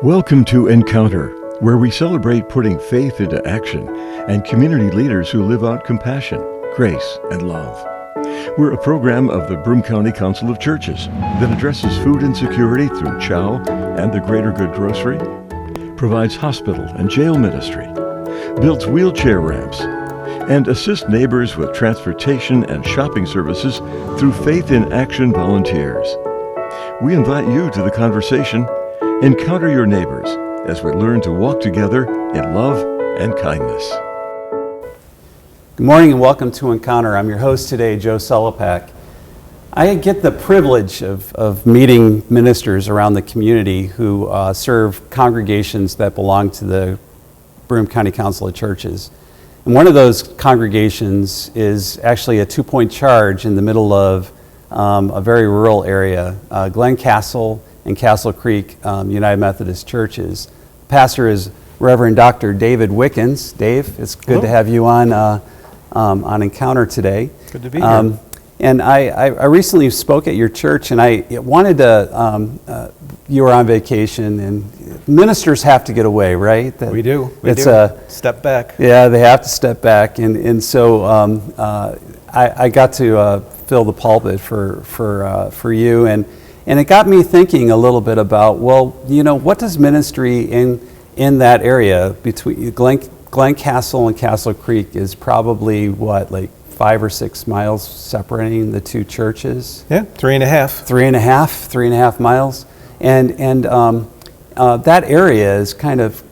Welcome to Encounter, where we celebrate putting faith into action and community leaders who live out compassion, grace, and love. We're a program of the Broome County Council of Churches that addresses food insecurity through CHOW and the Greater Good Grocery, provides hospital and jail ministry, builds wheelchair ramps, and assists neighbors with transportation and shopping services through Faith in Action volunteers. We invite you to the conversation. Encounter your neighbors as we learn to walk together in love and kindness. Good morning and welcome to Encounter. I'm your host today, Joe Sellepack. I get the privilege of meeting ministers around the community who serve congregations that belong to the Broome County Council of Churches. And one of those congregations is actually a two-point charge in the middle of a very rural area, Glen and Castle Creek United Methodist Churches. Pastor is Reverend Dr. David Wickins. Dave, it's good to have you on Encounter today. Good to be here. And I recently spoke at your church, and I wanted to, you were on vacation, and ministers have to get away, right? We do. Step back. Yeah, they have to step back. And so I got to fill the pulpit for you, and it got me thinking a little bit about, well, you know, what does ministry in that area between Glen Castle and Castle Creek is probably what, like 5 or 6 miles separating the two churches? Yeah, 3.5. 3.5 miles, and that area is kind of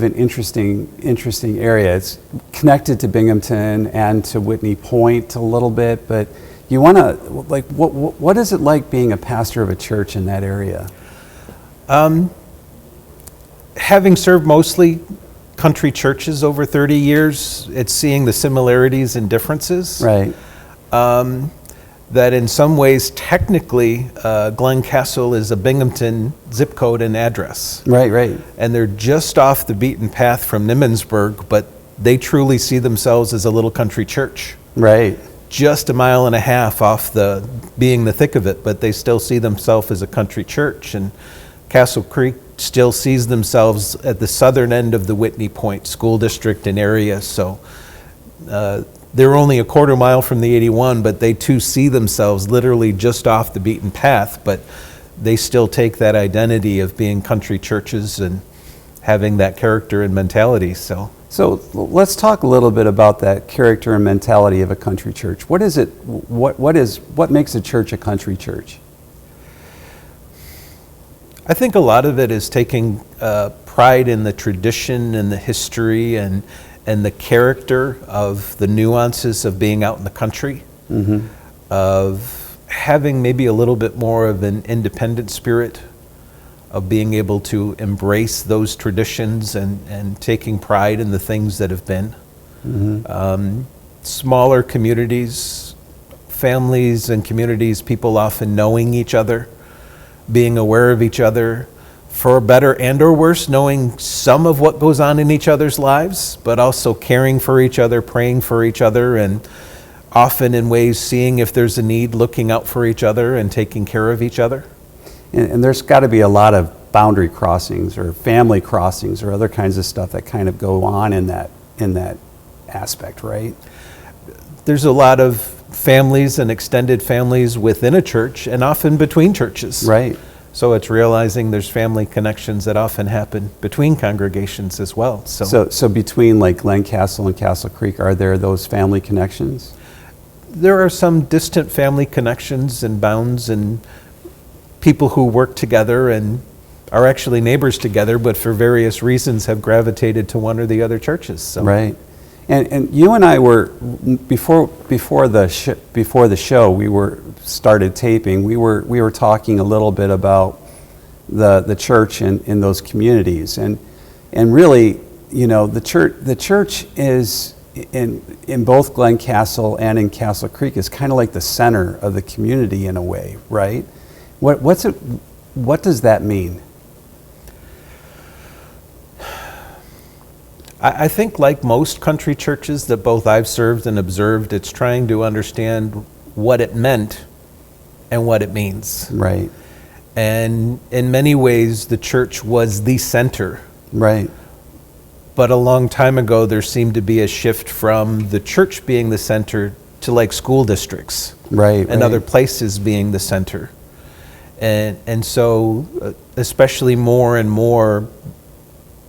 an interesting area. It's connected to Binghamton and to Whitney Point a little bit, but you want to, like, what is it like being a pastor of a church in that area? Having served mostly country churches over 30 years, it's seeing the similarities and differences. Right. That in some ways, technically, Glen Castle is a Binghamton zip code and address. Right. And they're just off the beaten path from Nimmensburg, but they truly see themselves as a little country church. Right. Just 1.5 miles off being the thick of it, but they still see themselves as a country church. And Castle Creek still sees themselves at the southern end of the Whitney Point school district and area. So they're only 1/4 mile from the 81, but they too see themselves literally just off the beaten path, but they still take that identity of being country churches and having that character and mentality. So let's talk a little bit about that character and mentality of a country church. What is it? What makes a church a country church? I think a lot of it is taking pride in the tradition and the history and the character of the nuances of being out in the country, of having maybe a little bit more of an independent spirit, of being able to embrace those traditions and taking pride in the things that have been. Smaller communities, families and communities, people often knowing each other, being aware of each other, for better and or worse, knowing some of what goes on in each other's lives, but also caring for each other, praying for each other, and often in ways seeing if there's a need, looking out for each other and taking care of each other. And there's got to be a lot of boundary crossings or family crossings or other kinds of stuff that kind of go on in that aspect, right? There's a lot of families and extended families within a church and often between churches. Right. So it's realizing there's family connections that often happen between congregations as well. So between like Glen Castle and Castle Creek, are there those family connections? There are some distant family connections and bounds and people who work together and are actually neighbors together, but for various reasons have gravitated to one or the other churches. So. Right. And you and I were before the show we started taping. We were talking a little bit about the church in those communities, and really, you know, the church is in both Glen Castle and in Castle Creek is kind of like the center of the community in a way, right? What does that mean? I think like most country churches that both I've served and observed, it's trying to understand what it meant and what it means. Right. And in many ways, the church was the center. Right. But a long time ago, there seemed to be a shift from the church being the center to like school districts. Right. And other places being the center. And so, especially more and more,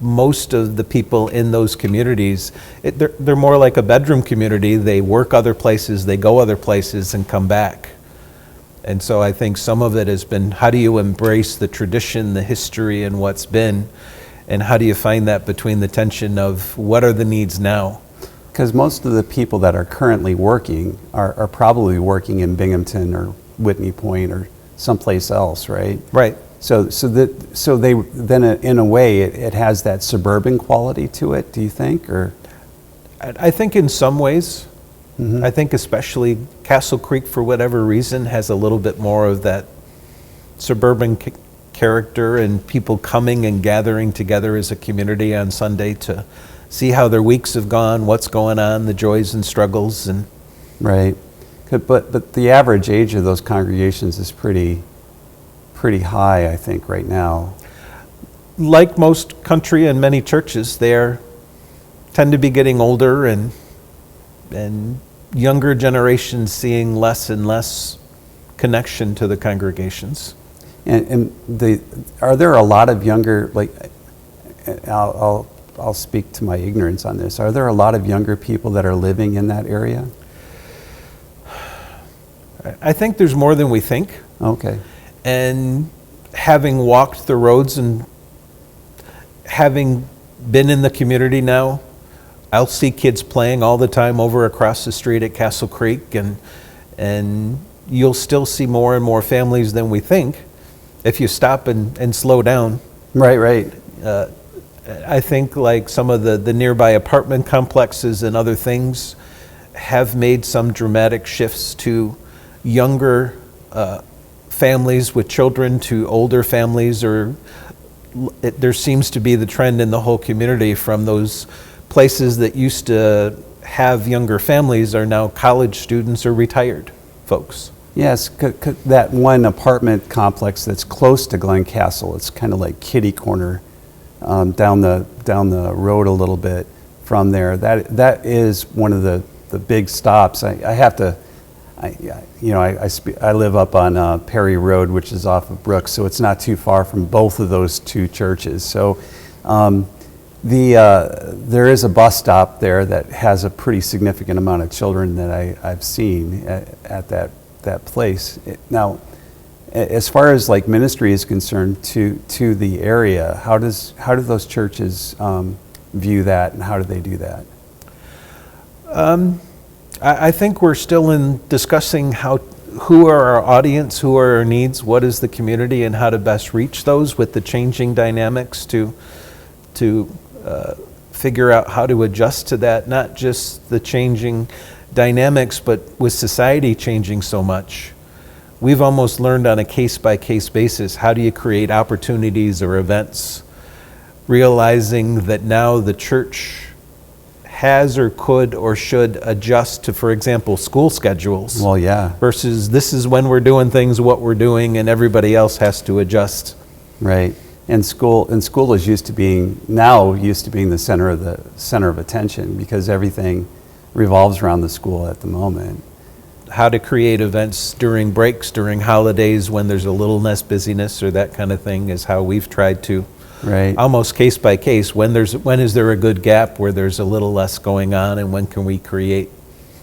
most of the people in those communities, they're more like a bedroom community. They work other places, they go other places and come back. And so I think some of it has been, how do you embrace the tradition, the history, and what's been, and how do you find that between the tension of what are the needs now? Because most of the people that are currently working are probably working in Binghamton or Whitney Point or someplace else, right? Right. So they then in a way it has that suburban quality to it. Do you think, or? I think in some ways. Mm-hmm. I think especially Castle Creek, for whatever reason, has a little bit more of that suburban character and people coming and gathering together as a community on Sunday to see how their weeks have gone, what's going on, the joys and struggles. And right. But the average age of those congregations is pretty high, I think, right now. Like most country and many churches, they tend to be getting older and younger generations seeing less and less connection to the congregations. And are there a lot of younger, like, I'll speak to my ignorance on this. Are there a lot of younger people that are living in that area? I think there's more than we think. Okay. And having walked the roads and having been in the community now, I'll see kids playing all the time over across the street at Castle Creek, and you'll still see more and more families than we think if you stop and slow down. Right. I think like some of the nearby apartment complexes and other things have made some dramatic shifts to younger families with children to older families, there seems to be the trend in the whole community from those places that used to have younger families are now college students or retired folks. Yes, that one apartment complex that's close to Glen Castle, it's kind of like kitty corner down the road a little bit from there. That is one of the big stops. I live up on Perry Road, which is off of Brooks, so it's not too far from both of those two churches. So there is a bus stop there that has a pretty significant amount of children that I've seen at that place. Now, as far as like ministry is concerned to the area, how do those churches view that, and how do they do that? I think we're still in discussing who are our audience, who are our needs, what is the community, and how to best reach those with the changing dynamics to figure out how to adjust to that, not just the changing dynamics, but with society changing so much. We've almost learned on a case-by-case basis, how do you create opportunities or events, realizing that now the church has or could or should adjust to, for example, school schedules. Well, yeah. Versus this is when we're doing things, what we're doing, and everybody else has to adjust. Right. And school is used to being the center of attention, because everything revolves around the school at the moment. How to create events during breaks, during holidays, when there's a little less busyness or that kind of thing is how we've tried to, right, almost case by case, when is there a good gap where there's a little less going on, and when can we create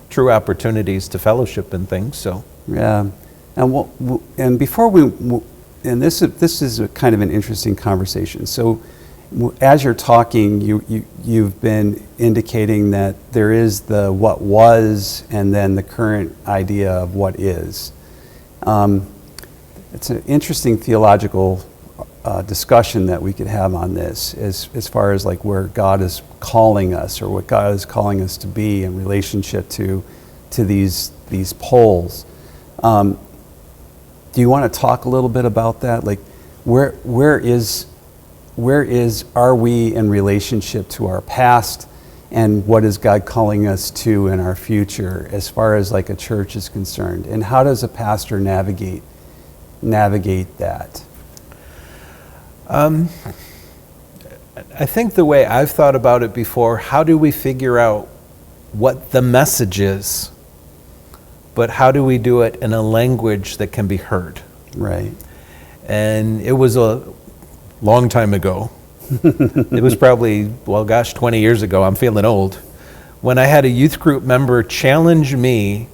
true opportunities to fellowship and things. So yeah. And before and this is a kind of an interesting conversation. So as you're talking, you've been indicating that there is the what was and then the current idea of what is. It's an interesting theological discussion that we could have on this as far as like where God is calling us, or what God is calling us to be in relationship to these poles. Do you want to talk a little bit about that? Like, where are we in relationship to our past, and what is God calling us to in our future as far as like a church is concerned? And how does a pastor navigate that? I think the way I've thought about it before, how do we figure out what the message is, but how do we do it in a language that can be heard? Right. And it was a long time ago. It was probably, 20 years ago. I'm feeling old. When I had a youth group member challenge me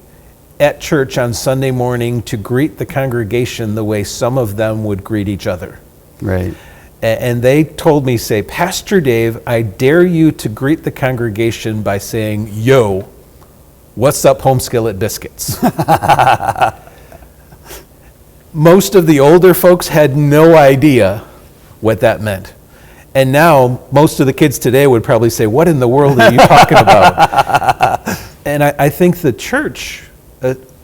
at church on Sunday morning to greet the congregation the way some of them would greet each other. Right. And they told me, say, Pastor Dave, I dare you to greet the congregation by saying, yo, what's up, home skillet biscuits? Most of the older folks had no idea what that meant. And now, most of the kids today would probably say, what in the world are you talking about? And I think the church,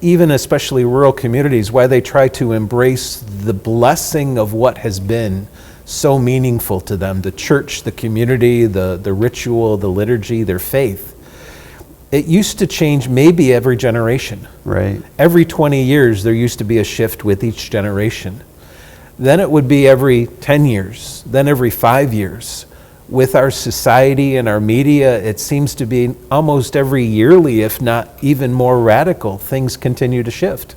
even especially rural communities, why they try to embrace the blessing of what has been so meaningful to them, the church, the community, the ritual, the liturgy, their faith. It used to change maybe every generation. Right. Every 20 years, there used to be a shift with each generation. Then it would be every 10 years, then every 5 years. With our society and our media, it seems to be almost every yearly, if not even more radical, things continue to shift.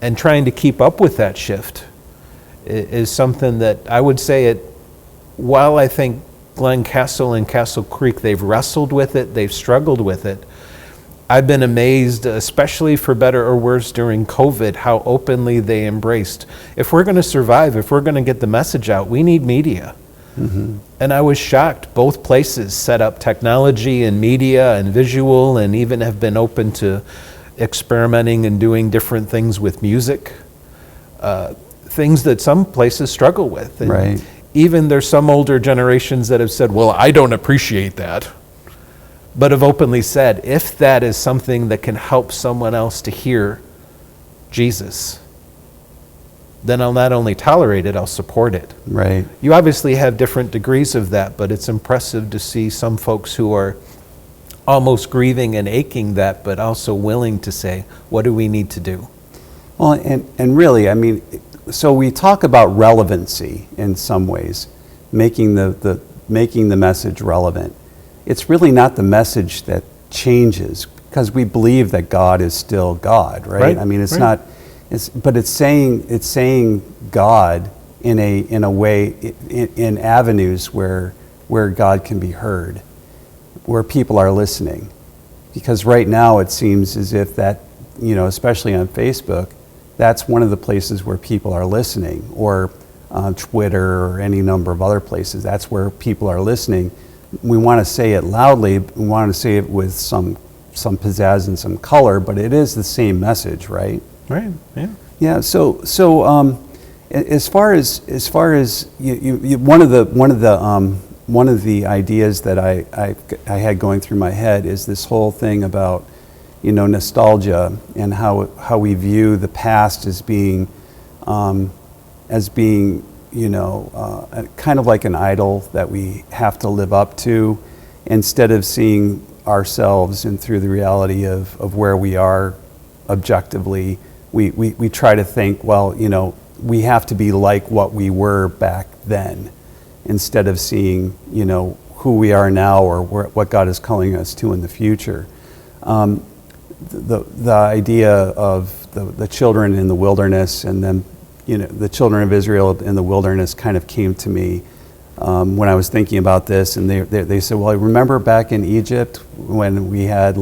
And trying to keep up with that shift is something that I would say while I think Glen, Castle, and Castle Creek, they've wrestled with it, they've struggled with it, I've been amazed, especially for better or worse during COVID, how openly they embraced. If we're going to survive, if we're going to get the message out, we need media. Mm-hmm. And I was shocked. Both places set up technology and media and visual, and even have been open to experimenting and doing different things with music, things that some places struggle with. And right. Even there's some older generations that have said, well, I don't appreciate that, but have openly said, if that is something that can help someone else to hear Jesus, then I'll not only tolerate it, I'll support it. Right. You obviously have different degrees of that, but it's impressive to see some folks who are almost grieving and aching that, but also willing to say, what do we need to do? Well, and really, I mean, so we talk about relevancy in some ways, making the message relevant. It's really not the message that changes, because we believe that God is still God, right? I mean, it's not. But it's saying God in a way, in avenues where God can be heard, where people are listening. Because right now it seems as if that, especially on Facebook, that's one of the places where people are listening, or on Twitter or any number of other places. That's where people are listening. We want to say it loudly. We want to say it with some pizzazz and some color, but it is the same message, right? Right. Yeah. Yeah. So as far as one of the ideas that I had going through my head is this whole thing about nostalgia, and how we view the past as being kind of like an idol that we have to live up to, instead of seeing ourselves and through the reality of where we are objectively. We try to think, well, we have to be like what we were back then, instead of seeing, who we are now, or what God is calling us to in the future. The idea of the children in the wilderness, and then, the children of Israel in the wilderness kind of came to me when I was thinking about this, and they said, well, I remember back in Egypt when we had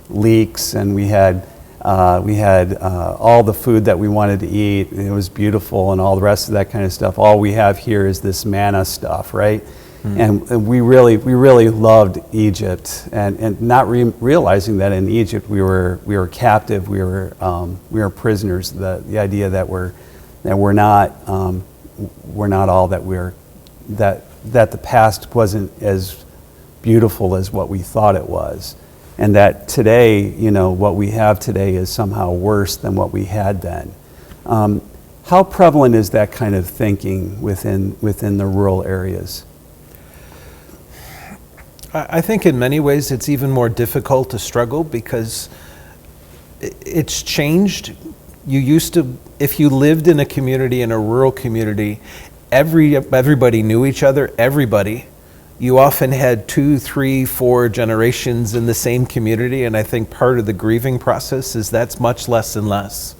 leeks, and we had all the food that we wanted to eat, and it was beautiful, and all the rest of that kind of stuff. All we have here is this manna stuff, right? Mm. And we really loved Egypt, and not realizing that in Egypt we were captive, we were prisoners. The idea that we're not all that the past wasn't as beautiful as what we thought it was. And that today, what we have today is somehow worse than what we had then. How prevalent is that kind of thinking within the rural areas? I think in many ways it's even more difficult to struggle, because it's changed you used to, if you lived in a community, in a rural community, everybody knew each other, everybody. You often had 2, 3, 4 generations in the same community, and I think part of the grieving process is that's much less and less.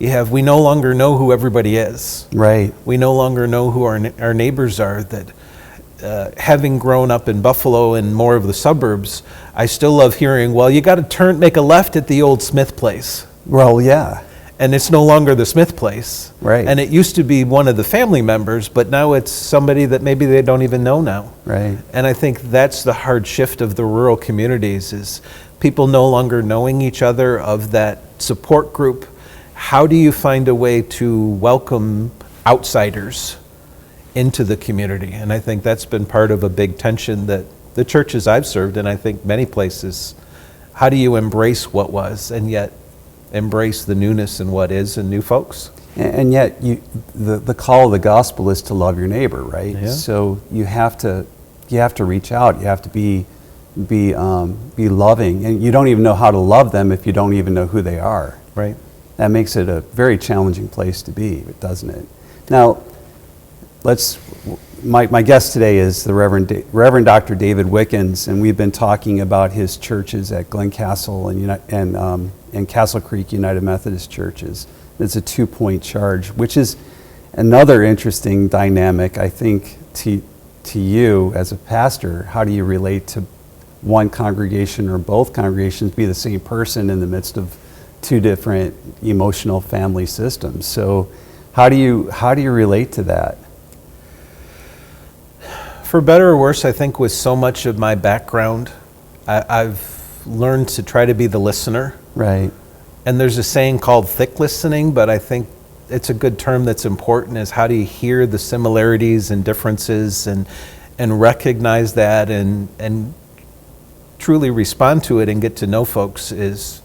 We no longer know who everybody is. Right. We no longer know who our neighbors are. That having grown up in Buffalo and more of the suburbs, I still love hearing, well, you got to make a left at the old Smith place. Well, yeah. And it's no longer the Smith place. Right. And it used to be one of the family members, but now it's somebody that maybe they don't even know now. Right. And I think that's the hard shift of the rural communities, is people no longer knowing each other, of that support group. How do you find a way to welcome outsiders into the community? And I think that's been part of a big tension that the churches I've served, and I think many places, how do you embrace what was and yet embrace the newness in what is and new folks? And yet the call of the gospel is to love your neighbor, right? Yeah. So you have to reach out. You have to be loving, and you don't even know how to love them if you don't even know who they are. Right. That makes it a very challenging place to be, doesn't it? Now, my guest today is the Reverend Dr. David Wickins, and we've been talking about his churches at Glen Castle and Castle Creek United Methodist churches. It's a 2-point charge, which is another interesting dynamic, I think, to you as a pastor. How do you relate to one congregation or both congregations, be the same person in the midst of 2 different emotional family systems? So how do you relate to that? For better or worse, I think with so much of my background, I've learned to try to be the listener. Right. And there's a saying called thick listening, but I think it's a good term that's important, is how do you hear the similarities and differences and recognize that and truly respond to it and get to know folks. Is,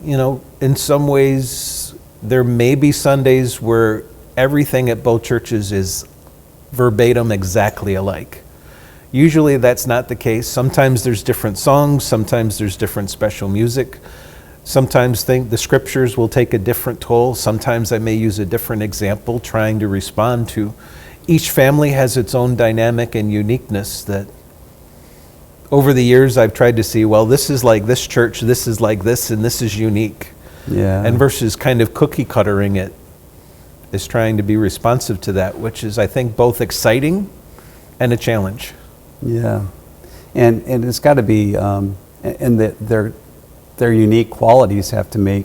in some ways, there may be Sundays where everything at both churches is verbatim exactly alike. Usually that's not the case. Sometimes there's different songs, sometimes there's different special music. Sometimes the scriptures will take a different toll. Sometimes I may use a different example trying to respond to. Each family has its own dynamic and uniqueness that over the years I've tried to see, well, this is like this church, this is like this, and this is unique. Yeah. And versus kind of cookie cuttering it, is trying to be responsive to that, which is, I think, both exciting and a challenge. Yeah. And it's got to be, and their unique qualities have to make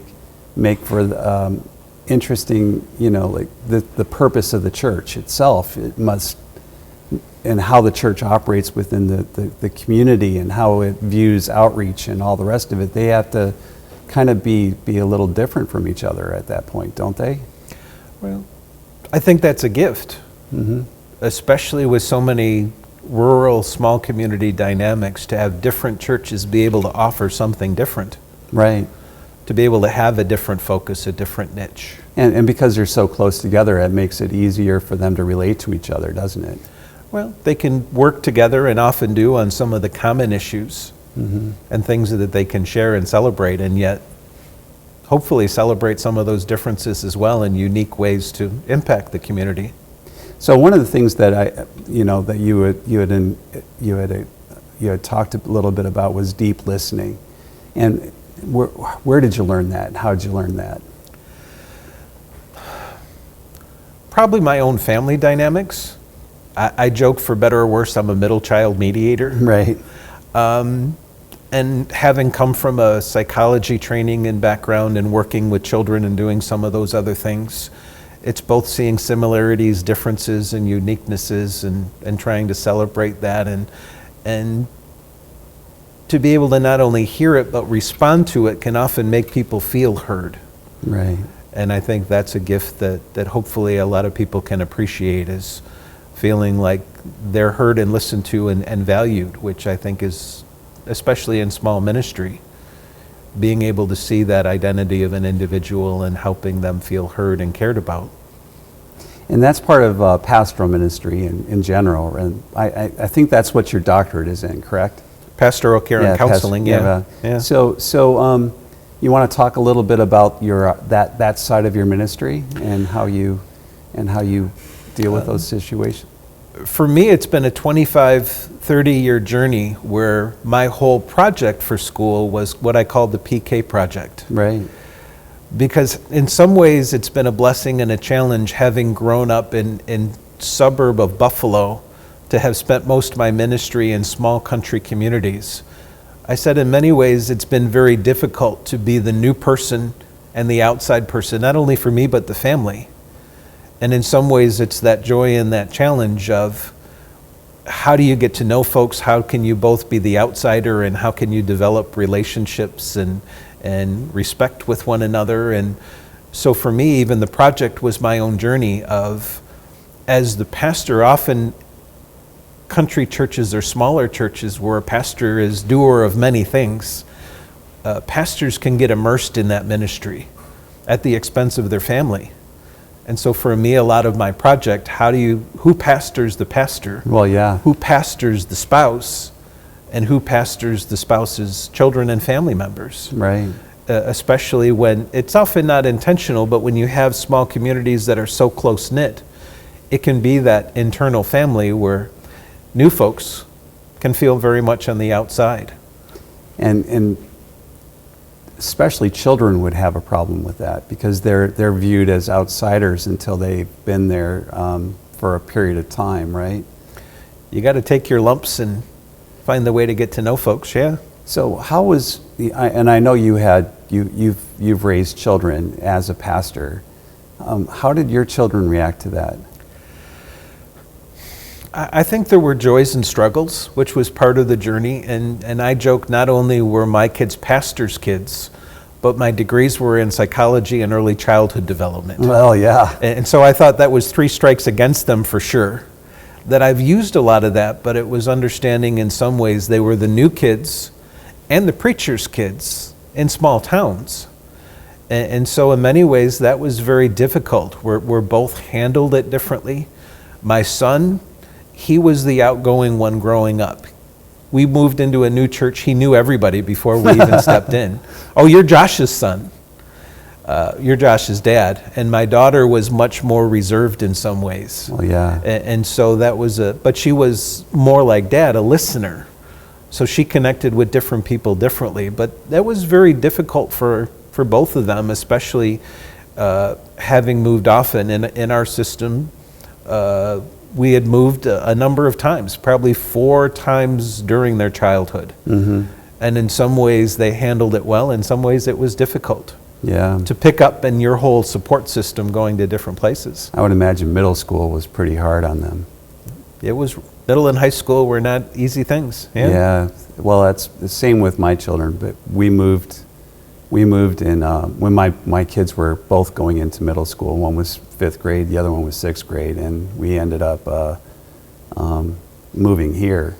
for interesting, like the purpose of the church itself. It must, and how the church operates within the community and how it views outreach and all the rest of it. They have to kind of be a little different from each other at that point, don't they? Well, I think that's a gift, especially with so many rural, small community dynamics, to have different churches be able to offer something different. Right. To be able to have a different focus, a different niche. And because they're so close together, it makes it easier for them to relate to each other, doesn't it? Well, they can work together, and often do, on some of the common issues and things that they can share and celebrate, and yet hopefully celebrate some of those differences as well in unique ways to impact the community. So one of the things that you had talked a little bit about was deep listening, and where did you learn that? How did you learn that? Probably my own family dynamics. I joke, for better or worse, I'm a middle child mediator. Right. And having come from a psychology training and background and working with children and doing some of those other things, it's both seeing similarities, differences, and uniquenesses, and trying to celebrate that, and to be able to not only hear it but respond to it can often make people feel heard. Right. And I think that's a gift that hopefully a lot of people can appreciate, is feeling like they're heard and listened to and valued, which I think is, especially in small ministry, being able to see that identity of an individual and helping them feel heard and cared about. And that's part of pastoral ministry in general, and I think that's what your doctorate is in, correct? Pastoral care and counseling, yeah. So You want to talk a little bit about your that side of your ministry and how you deal with those situations? For me, it's been a 25, 30-year journey where my whole project for school was what I called the PK project. Right. Because in some ways it's been a blessing and a challenge, having grown up in suburb of Buffalo, to have spent most of my ministry in small country communities. I said in many ways it's been very difficult to be the new person and the outside person, not only for me but the family. And in some ways it's that joy and that challenge of how do you get to know folks, how can you both be the outsider, and how can you develop relationships and respect with one another. And so for me, even the project was my own journey of, as the pastor, often country churches or smaller churches where a pastor is doer of many things, pastors can get immersed in that ministry at the expense of their family. And so for me, a lot of my project, who pastors the pastor? Well, yeah. Who pastors the spouse? And who pastors the spouse's children and family members? Right. Especially when, it's often not intentional, but when you have small communities that are so close-knit, it can be that internal family where new folks can feel very much on the outside. And especially children would have a problem with that because they're viewed as outsiders until they've been there for a period of time, right? You got to take your lumps and find the way to get to know folks, yeah. So how was and I know you've raised children as a pastor. How did your children react to that? I think there were joys and struggles, which was part of the journey. And I joke, not only were my kids pastors' kids, but my degrees were in psychology and early childhood development. Well, yeah. And so I thought that was 3 strikes against them for sure. That I've used a lot of that, but it was understanding in some ways they were the new kids and the preacher's kids in small towns. And so in many ways that was very difficult. We're both handled it differently. My son, he was the outgoing one growing up. We moved into a new church. He knew everybody before we even stepped in. Oh, you're Josh's son. You're Josh's dad. And my daughter was much more reserved in some ways. Well, yeah. And so that was but she was more like dad, a listener. So she connected with different people differently. But that was very difficult for both of them, especially having moved often in our system. We had moved a number of times, probably 4 times during their childhood. Mm-hmm. And in some ways they handled it well, in some ways it was difficult. Yeah. To pick up in your whole support system going to different places. I would imagine middle school was pretty hard on them. It was, middle and high school were not easy things. Yeah. Well, that's the same with my children, but we moved in when my kids were both going into middle school. One was 5th grade, the other one was 6th grade, and we ended up moving here,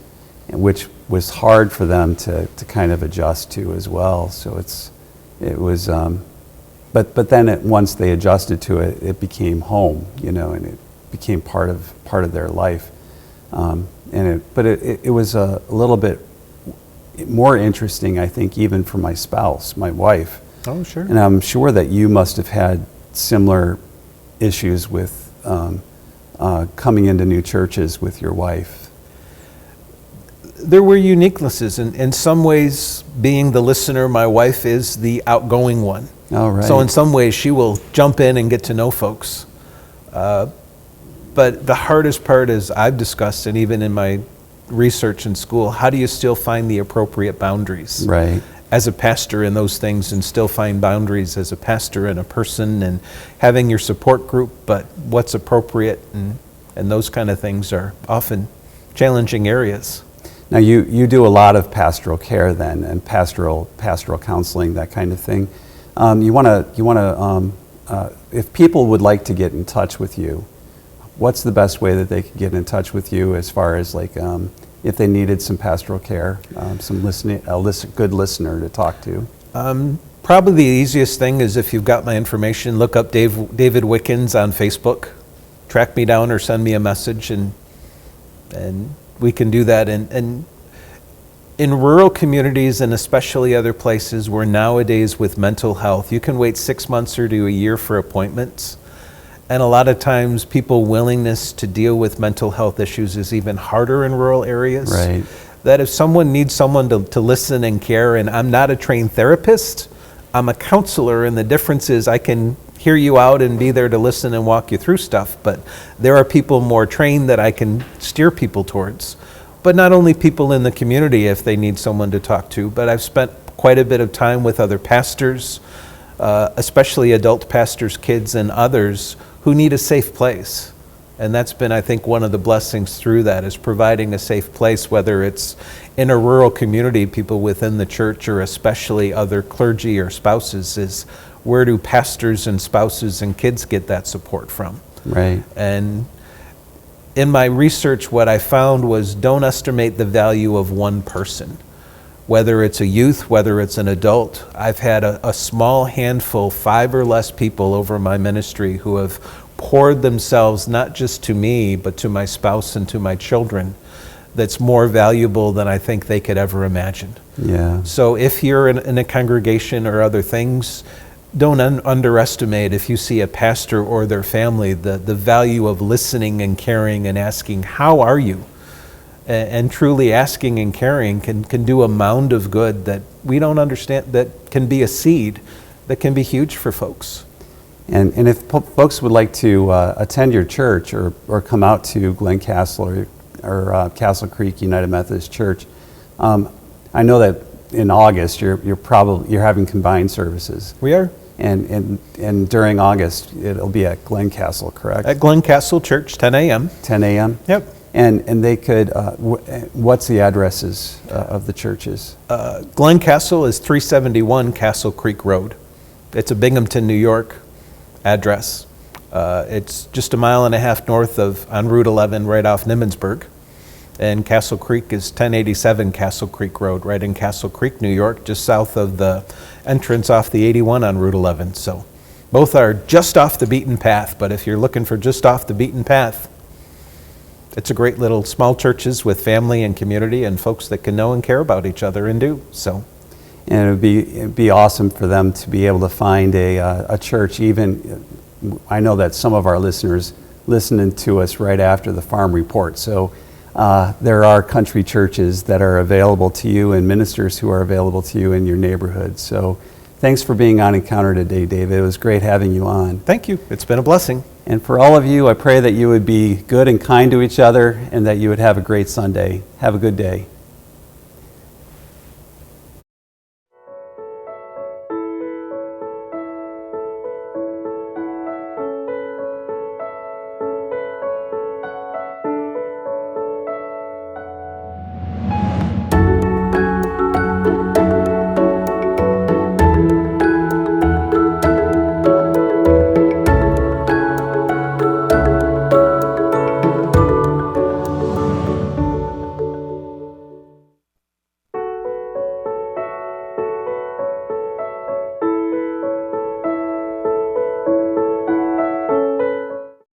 which was hard for them to kind of adjust to as well. So it was, but then once they adjusted to it, it became home, and it became part of their life. But it was a little bit more interesting, I think, even for my spouse, my wife. Oh, sure. And I'm sure that you must have had similar issues with coming into new churches with your wife. There were uniquenesses. In some ways, being the listener, my wife is the outgoing one. Oh, right. So in some ways, she will jump in and get to know folks. But the hardest part, as I've discussed, and even in my research in school, how do you still find the appropriate boundaries? Right. As a pastor in those things, and still find boundaries as a pastor and a person, and having your support group, but what's appropriate and those kind of things are often challenging areas. Now you do a lot of pastoral care then, and pastoral counseling, that kind of thing. You want to if people would like to get in touch with you, what's the best way that they could get in touch with you as far as like if they needed some pastoral care, good listener to talk to? Probably the easiest thing is if you've got my information, look up David Wickins on Facebook, track me down or send me a message, and we can do that. And in rural communities and especially other places where nowadays with mental health, you can wait 6 months or to a year for appointments. And a lot of times people's willingness to deal with mental health issues is even harder in rural areas. Right. That if someone needs someone to listen and care, and I'm not a trained therapist, I'm a counselor, and the difference is I can hear you out and be there to listen and walk you through stuff, but there are people more trained that I can steer people towards. But not only people in the community if they need someone to talk to, but I've spent quite a bit of time with other pastors, especially adult pastors, kids, and others who need a safe place. And that's been, I think, one of the blessings through that, is providing a safe place, whether it's in a rural community, people within the church, or especially other clergy or spouses, is where do pastors and spouses and kids get that support from? Right. And in my research, what I found was, don't estimate the value of one person. Whether it's a youth, whether it's an adult. I've had a small handful, 5 or less people over my ministry who have poured themselves not just to me, but to my spouse and to my children, that's more valuable than I think they could ever imagine. Yeah. So if you're in a congregation or other things, don't underestimate, if you see a pastor or their family, the value of listening and caring and asking, how are you? And truly asking and caring can do a mound of good that we don't understand, that can be a seed that can be huge for folks. And if folks would like to attend your church or come out to Glen Castle or Castle Creek United Methodist Church, I know that in August you're having combined services. We are. And during August it'll be at Glen Castle, correct? At Glen Castle Church, 10 a.m. 10 a.m. Yep. And they could, what's the addresses of the churches? Glen Castle is 371 Castle Creek Road. It's a Binghamton, New York address. It's just 1.5 miles north on Route 11, right off Nimmensburg. And Castle Creek is 1087 Castle Creek Road, right in Castle Creek, New York, just south of the entrance off the 81 on Route 11. So both are just off the beaten path, but if you're looking for just off the beaten path, it's a great little small churches with family and community and folks that can know and care about each other and do. So, and it'd be awesome for them to be able to find a church. Even I know that some of our listeners listening to us right after the farm report. So there are country churches that are available to you and ministers who are available to you in your neighborhood. So thanks for being on Encounter today, David. It was great having you on. Thank you. It's been a blessing. And for all of you, I pray that you would be good and kind to each other and that you would have a great Sunday. Have a good day.